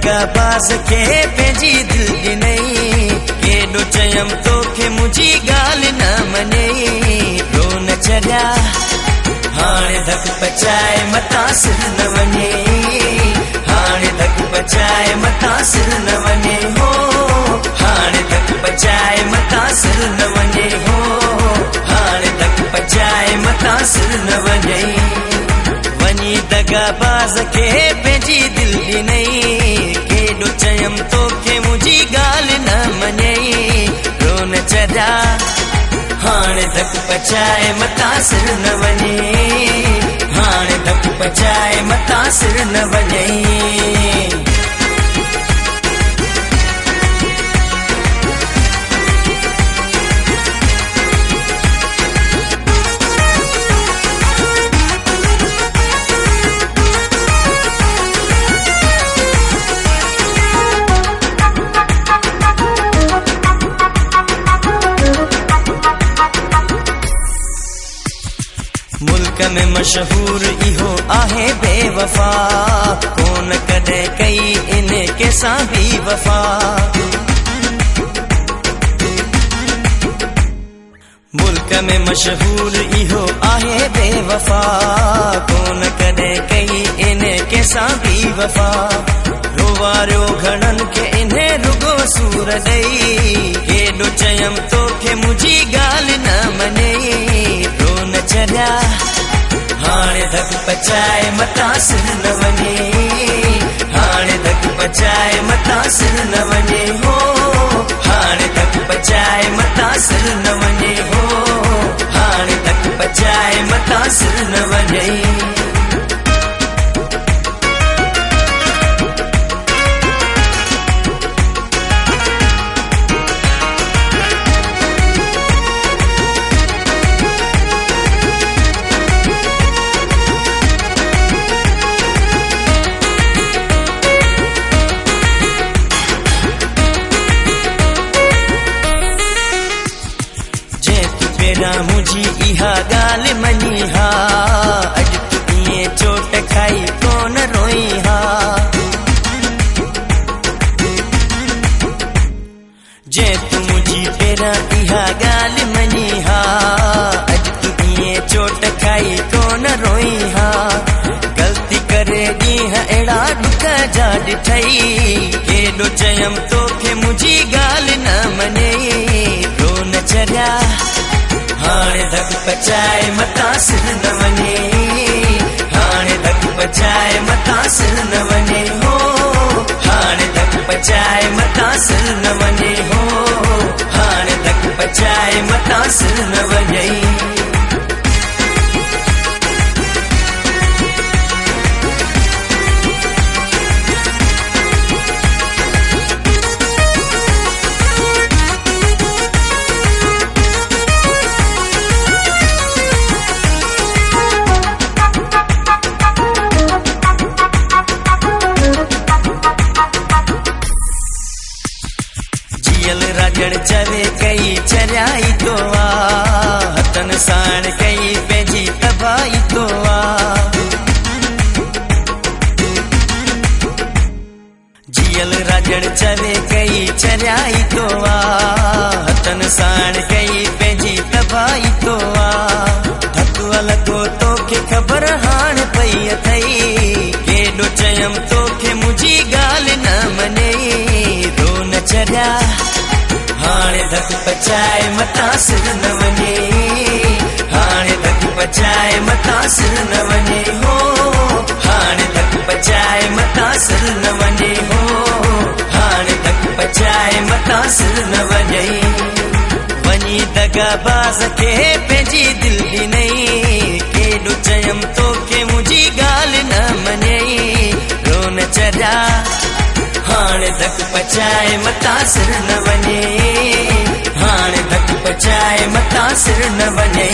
दगाबाज़ खे पंहिंजी दिलि ॾिनई केॾो चयमि तोखे मुंहिंजी ॻाल्हि न मञई रो न चढ़िया हाणे धक पचाए मथां सिर न वञे हाणे धक पचाए मथां सिर न वञे हो हाणे धक पचाए मथां सिर न वञे हो हाणे धक पचाए मथां सिर न वञे वञी दगाबाज़ खे पंहिंजी दिलि ॾिनई केॾो चयमि तोखे मुंहिंजी ॻाल्हि न मञई रो न चढ़िया हाणे धक पचाए मथां सिर न वञे हाणे धक पचाए मथां सिर न वञे मुल्क में मशहूर इहो आहे बेवफा कोन कॾहिं कई इन कंहिंसां बि वफ़ा मुल्क में मशहूर इहो आहे बेवफा कोन कॾहिं कई इन कंहिंसां बि वफ़ा रोवारियो घणनि खे इन रुगो सूर ॾेई केॾो चयमि तोखे मुंहिंजी ॻाल्हि न मञई रो न चढ़िया हाणे धक पचाए मथां सिर न वञे हाणे धक पचाए मथां सिर न वञे हो हाणे धक पचाए मथां सिर न वञे हो हाणे धक पचाए मथां सिर न वञे मुंहिंजी इहा ॻाल्हि मञी हा अॼु तूं ईअं चोट खाई कोन रोई हा जे तूं मुंहिंजी पहिरां इहा ॻाल्हि मञी हा अॼु तूं ईअं चोट खाई कोन रोई हा ग़लती करे ॾींहं अहिड़ा ॾुख जा ॾिठई केॾो चयमि तोखे मुंहिंजी ॻाल्हि न मञई रो न चढ़िया हाणे धक पचाए मथां सिर न वञे हाणे धक पचाए मथां सिर न वञे हो हाणे धक पचाए मथां सिर न वञे हो हाणे धक पचाए मथां सिर न वञे राजड़ चवे कई चरियाई तो हथन साण कई पंहिंजी तबाही तो जियल राजड़ चवे कई चरियाई तो हथन साण कई पंहिंजी तबाही तो धक लॻो तोखे ख़बर हाणे पई अथई केॾो चयमि तोखे मुंहिंजी ॻाल्हि न मञई रो न चढ़िया हाणे धक पचाए मथां सिर न वञे हाणे धक पचाए मथां सिर न वञे हो हाणे धक पचाए मथां सिर न वञे हो हाणे धक पचाए मथां सिर न वञे वञी दगाबाज़ खे पंहिंजी दिलि ॾिनई केॾो चयमि तोखे मुंहिंजी ॻाल्हि न मञई रो न चढ़िया हाणे धक पचाए मथां सिर न वञे हाणे धक पचाए मथां सिर न वञे